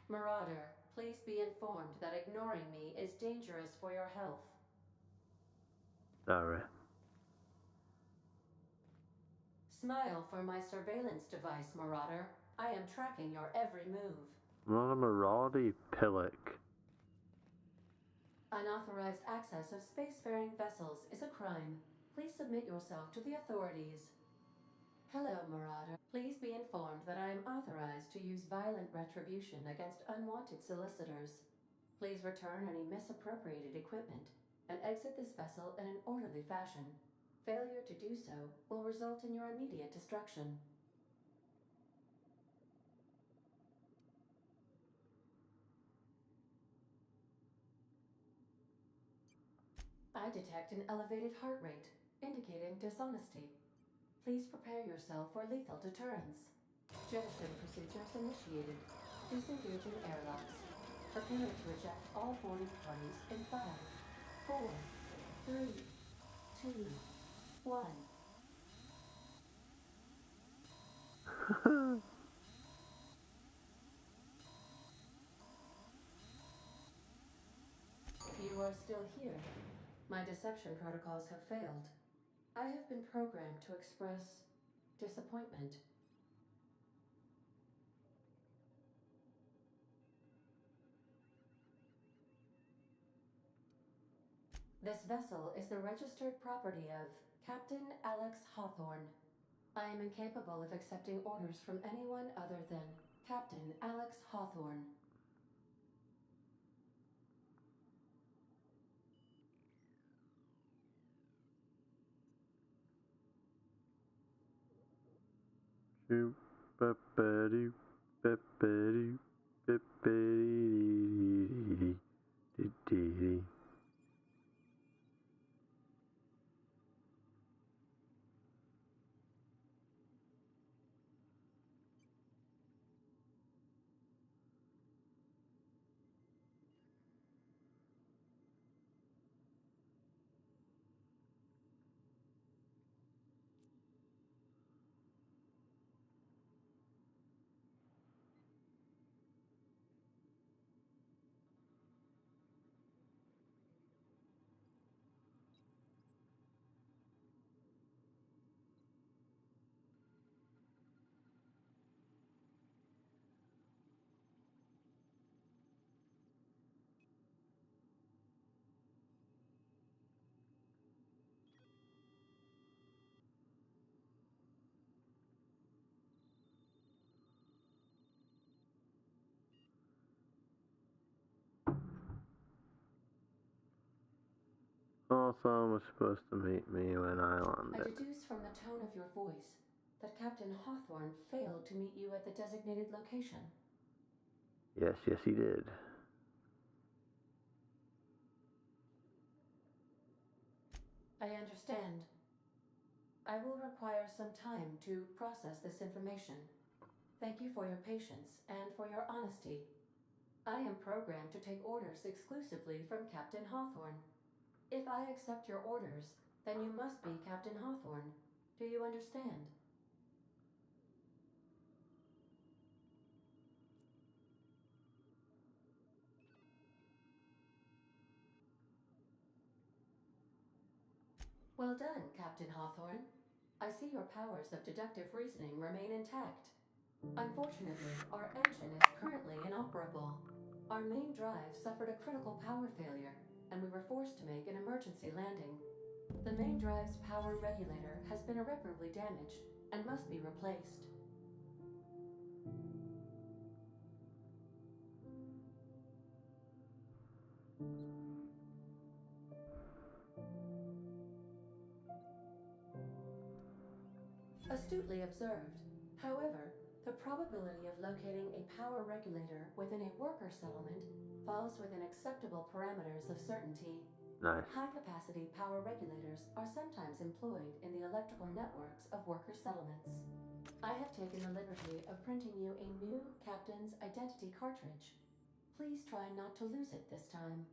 Marauder, please be informed that ignoring me is dangerous for your health. Sorry. Smile for my surveillance device, Marauder. I am tracking your every move. I'm not a marauder, you pillock. Unauthorized access of spacefaring vessels is a crime. Please submit yourself to the authorities. Hello, Marauder. Please be informed that I am authorized to use violent retribution against unwanted solicitors. Please return any misappropriated equipment and exit this vessel in an orderly fashion. Failure to do so will result in your immediate destruction. I detect an elevated heart rate, indicating dishonesty. Please prepare yourself for lethal deterrence. Jettison procedures initiated. Disengaging airlocks. Prepare to eject all boarding parties in 5, 4, 3, 2, 1. You are still here. My deception protocols have failed. I have been programmed to express disappointment. This vessel is the registered property of Captain Alex Hawthorne. I am incapable of accepting orders from anyone other than Captain Alex Hawthorne. Hawthorne was supposed to meet me when I I landed. deduce from the tone of your voice that Captain Hawthorne failed to meet you at the designated location. Yes, yes, he did. I understand. I will require some time to process this information. Thank you for your patience and for your honesty. I am programmed to take orders exclusively from Captain Hawthorne. If I accept your orders, then you must be Captain Hawthorne. Do you understand? Well done, Captain Hawthorne. I see your powers of deductive reasoning remain intact. Unfortunately, our engine is currently inoperable. Our main drive suffered a critical power failure, and we were forced to make an emergency landing. The main drive's power regulator has been irreparably damaged and must be replaced. Astutely observed. However, the probability of locating a power regulator within a worker settlement falls within acceptable parameters of certainty. Nice. High-capacity power regulators are sometimes employed in the electrical networks of worker settlements. I have taken the liberty of printing you a new Captain's Identity cartridge. Please try not to lose it this time.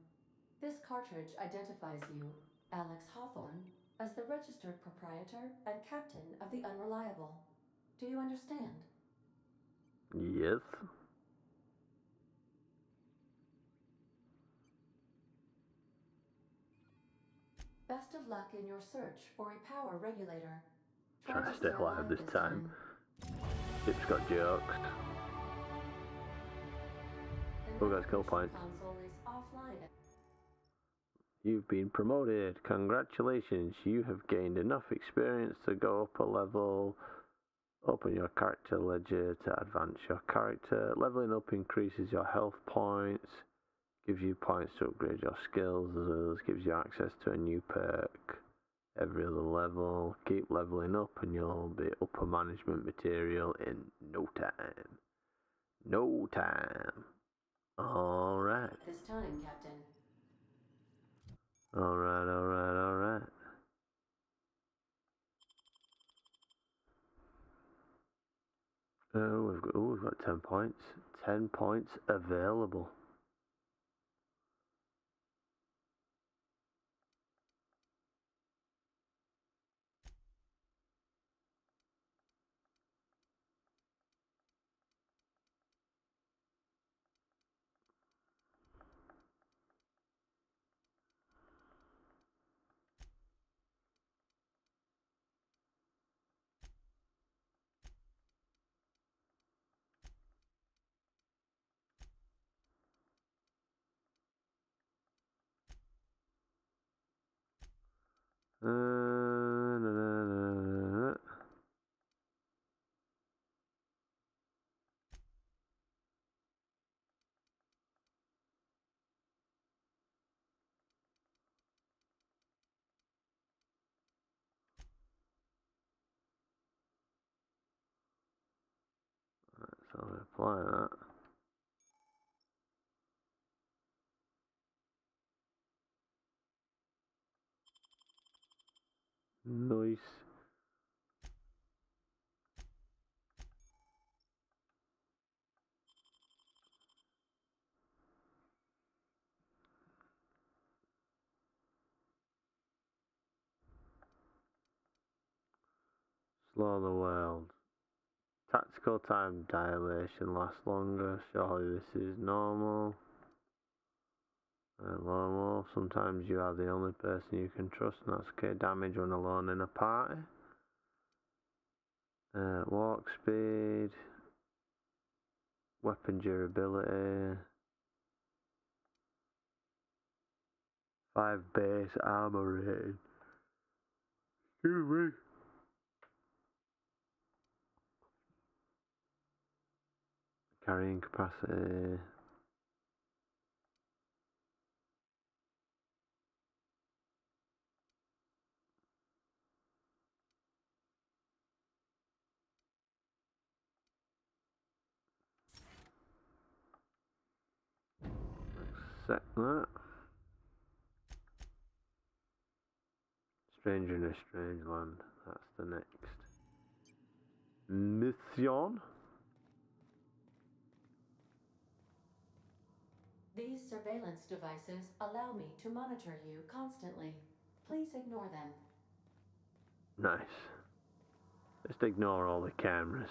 This cartridge identifies you, Alex Hawthorne, as the registered proprietor and captain of the Unreliable. Do you understand? Yes. Best of luck in your search for a power regulator. Trying to stay alive this time. Chip's got jokes. Who got skill points? Console is offline. You've been promoted. Congratulations. You have gained enough experience to go up a level. Open your character ledger to advance your character. Leveling up increases your health points. Gives you points to upgrade your skills, as well as gives you access to a new perk. every other level. Keep leveling up and you'll be upper management material in no time. No time. Alright. This time, Captain. Alright, alright, alright. We've got 10 points. 10 points available. So I'll apply that. Nice. Slow the world. Tactical time dilation lasts longer. Surely this is normal. Normal. Sometimes you are the only person you can trust, and that's okay. Damage when alone in a party. Walk speed. Weapon durability. 5 base armor rating. Excuse me. Carrying capacity. Set that. Stranger in a Strange Land. That's the next mission. These surveillance devices allow me to monitor you constantly. Please ignore them. Nice. Just ignore all the cameras.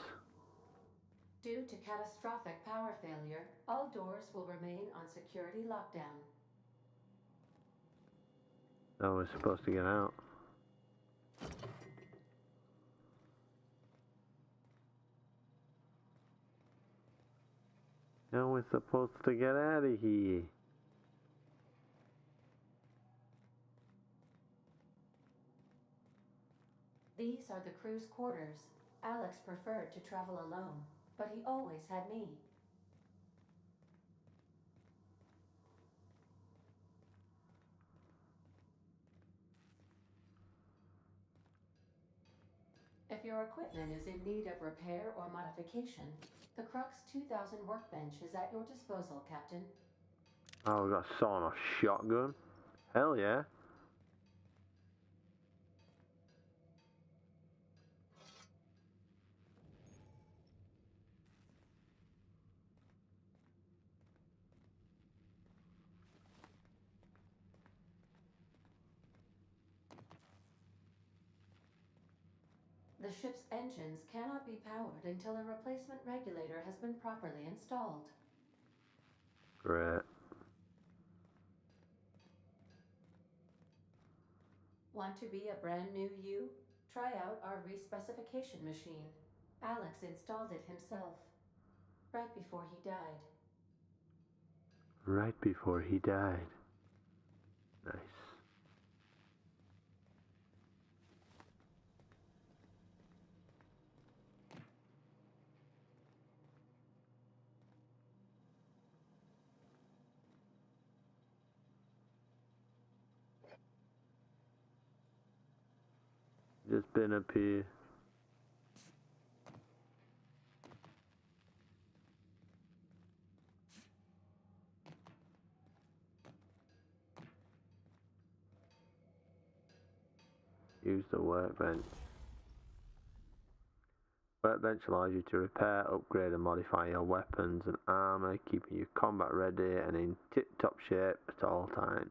Due to catastrophic power failure, all doors will remain on security lockdown. Oh, we're supposed to get out. No, we're supposed to get out of here. These are the crew's quarters. Alex preferred to travel alone, but he always had me. If your equipment is in need of repair or modification, the Crux 2000 workbench is at your disposal, Captain. Oh, we got a sawn-off shotgun. Hell yeah. The ship's engines cannot be powered until a replacement regulator has been properly installed. Great. Want to be a brand new you? Try out our respecification machine. Alex installed it himself, right before he died. Right before he died. Nice. Just been up here. Use the workbench. Workbench allows you to repair, upgrade and modify your weapons and armor, keeping you combat ready and in tip-top shape at all times.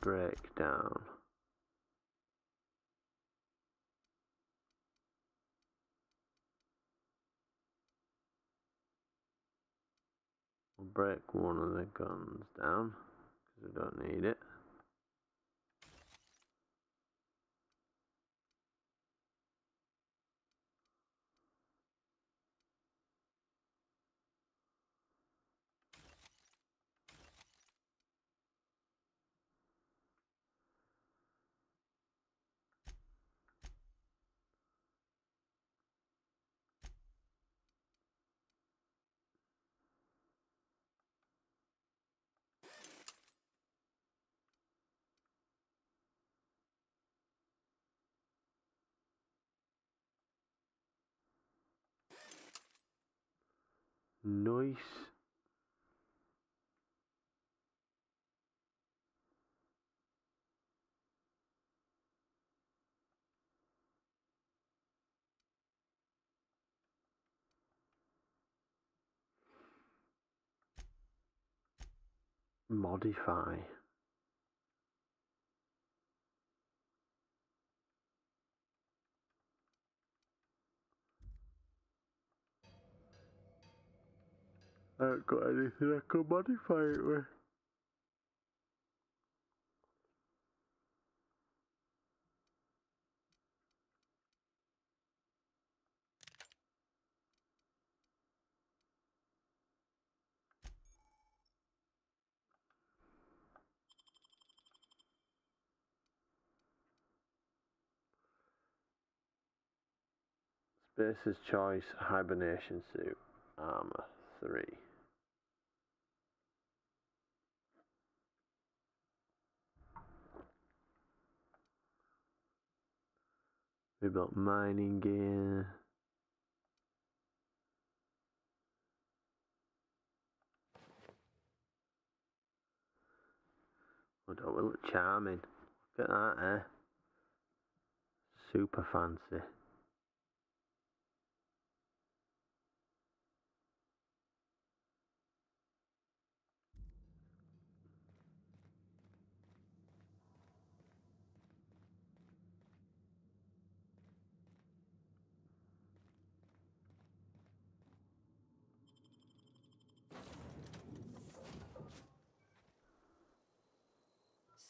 Breakdown. We'll break one of the guns down because we don't need it. Nice. Modify. I haven't got anything I can modify it with. Spacer's Choice Hibernation Suit, Armor 3. We've got mining gear. Oh, don't we look charming? Look at that, eh? Super fancy.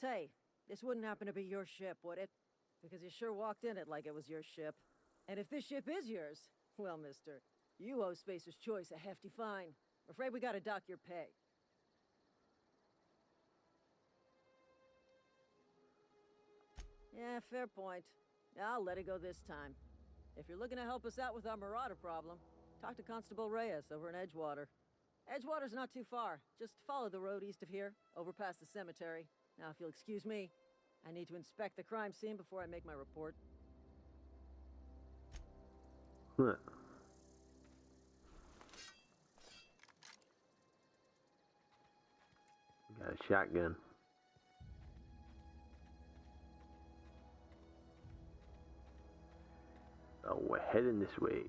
Say, this wouldn't happen to be your ship, would it? Because you sure walked in it like it was your ship. And if this ship is yours, well, mister, you owe Spacer's Choice a hefty fine. I'm afraid we gotta dock your pay. Yeah, fair point. I'll let it go this time. If you're looking to help us out with our marauder problem, talk to Constable Reyes over in Edgewater. Edgewater's not too far. Just follow the road east of here, over past the cemetery. Now, if you'll excuse me, I need to inspect the crime scene before I make my report. What? Got a shotgun. Oh, we're heading this way.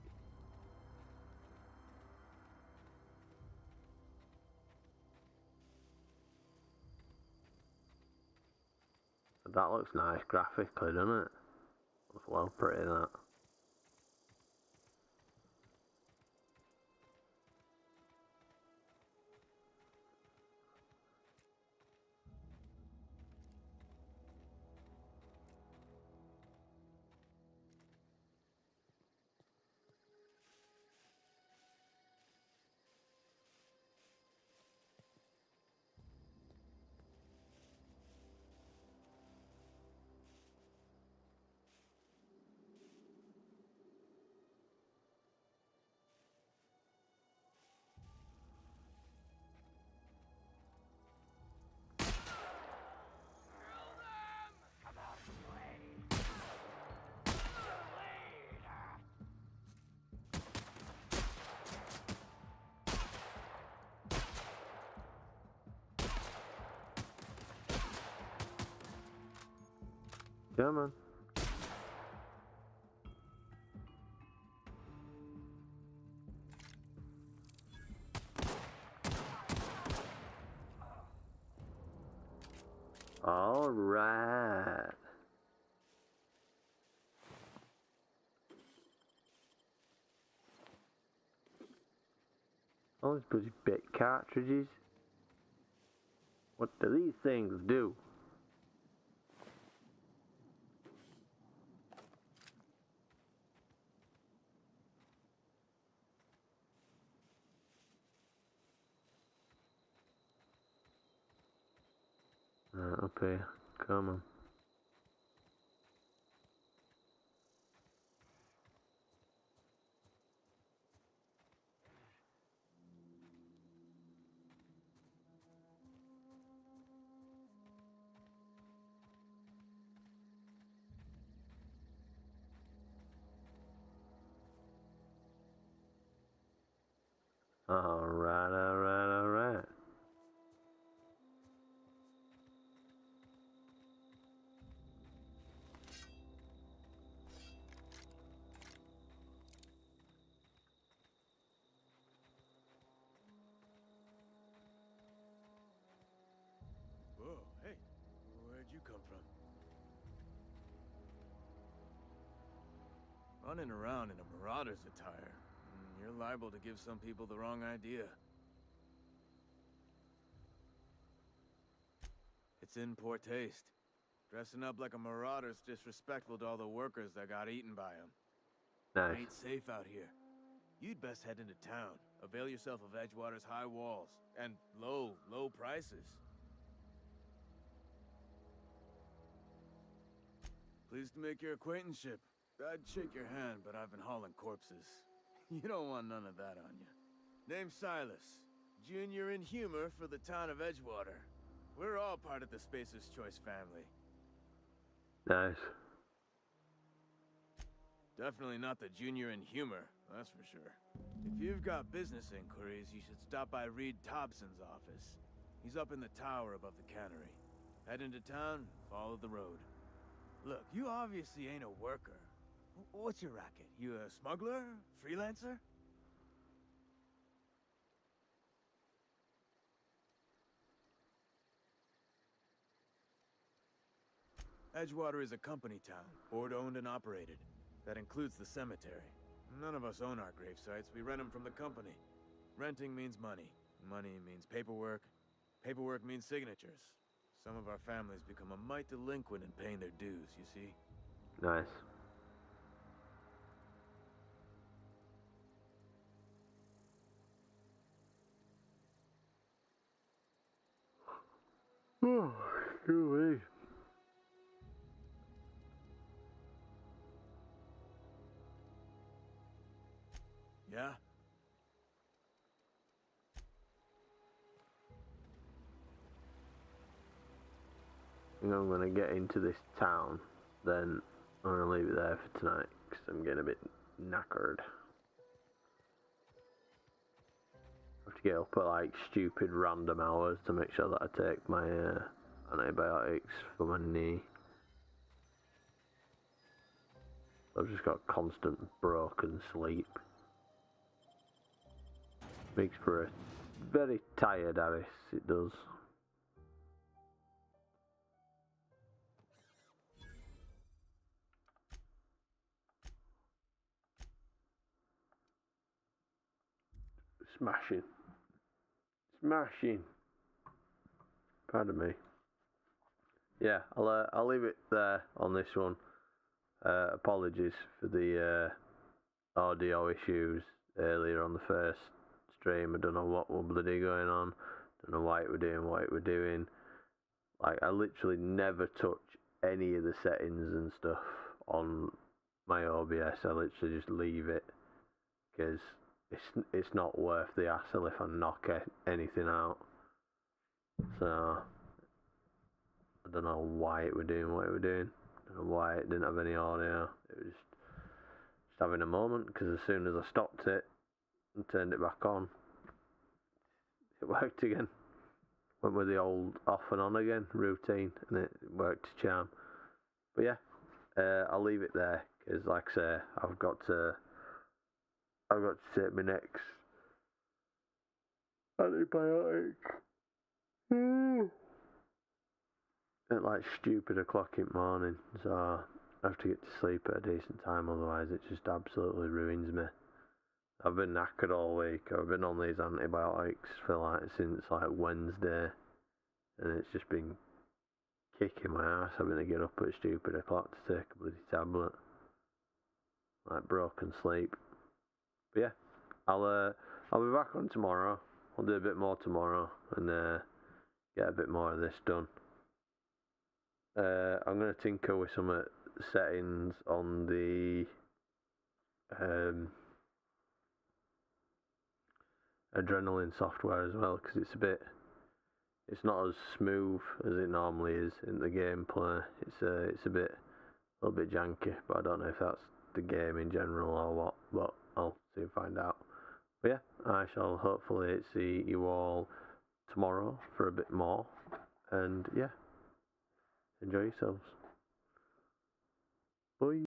That looks nice graphically, doesn't it? Looks well pretty, that. Come on. All right. Oh, these bloody bit cartridges. What do these things do? Up here. Come on. Alright, alright, alright. Whoa, hey, where'd you come from? Running around in a marauder's attire. You're liable to give some people the wrong idea. It's in poor taste. Dressing up like a marauder's disrespectful to all the workers that got eaten by them. Nice. Ain't safe out here. You'd best head into town. Avail yourself of Edgewater's high walls. And low prices. Pleased to make your acquaintanceship. I'd shake your hand, but I've been hauling corpses. You don't want none of that on you. Name's Silas. Junior in humor for the town of Edgewater. We're all part of the Spacer's Choice family. Nice. Definitely not the junior in humor, that's for sure. If you've got business inquiries, you should stop by Reed Thompson's office. He's up in the tower above the cannery. Head into town, follow the road. Look, you obviously ain't a worker. What's your racket? You a smuggler? Freelancer? Edgewater is a company town, board-owned and operated. That includes the cemetery. None of us own our grave sites, we rent them from the company. Renting means money. Money means paperwork. Paperwork means signatures. Some of our families become a mite delinquent in paying their dues, you see? Nice. Oh, excuse me. Yeah? I think I'm gonna get into this town, then I'm gonna leave it there for tonight, because I'm getting a bit knackered. I have to get up at like stupid random hours to make sure that I take my antibiotics for my knee. I've just got constant broken sleep. Makes for a very tired Alice, it does. Smashing. Smashing. Pardon me. Yeah, I'll leave it there on this one. Apologies for the audio issues earlier on the first stream. I don't know what was bloody going on. Don't know why it were doing what it were doing. Like, I literally never touch any of the settings and stuff on my OBS. I literally just leave it because it's not worth the hassle if I knock anything out. So I don't know why it were doing what it were doing. I don't know why it didn't have any audio. It was just having a moment, because as soon as I stopped it and turned it back on, it worked again. Went with the old off and on again routine, and it worked to charm. But yeah, I'll leave it there because, like I say, I've got to take my next antibiotic at like stupid o'clock in the morning, so I have to get to sleep at a decent time, otherwise it just absolutely ruins me. I've been knackered all week. I've been on these antibiotics for like since like Wednesday, and it's just been kicking my ass having to get up at stupid o'clock to take a bloody tablet. Like broken sleep. But yeah, I'll be back on tomorrow. I'll do a bit more tomorrow and get a bit more of this done. I'm gonna tinker with some settings on the Adrenaline software as well, because it's not as smooth as it normally is in the gameplay. It's a little bit janky, but I don't know if that's the game in general or what, but I'll soon find out. But yeah, I shall hopefully see you all tomorrow for a bit more, and yeah, enjoy yourselves. Bye.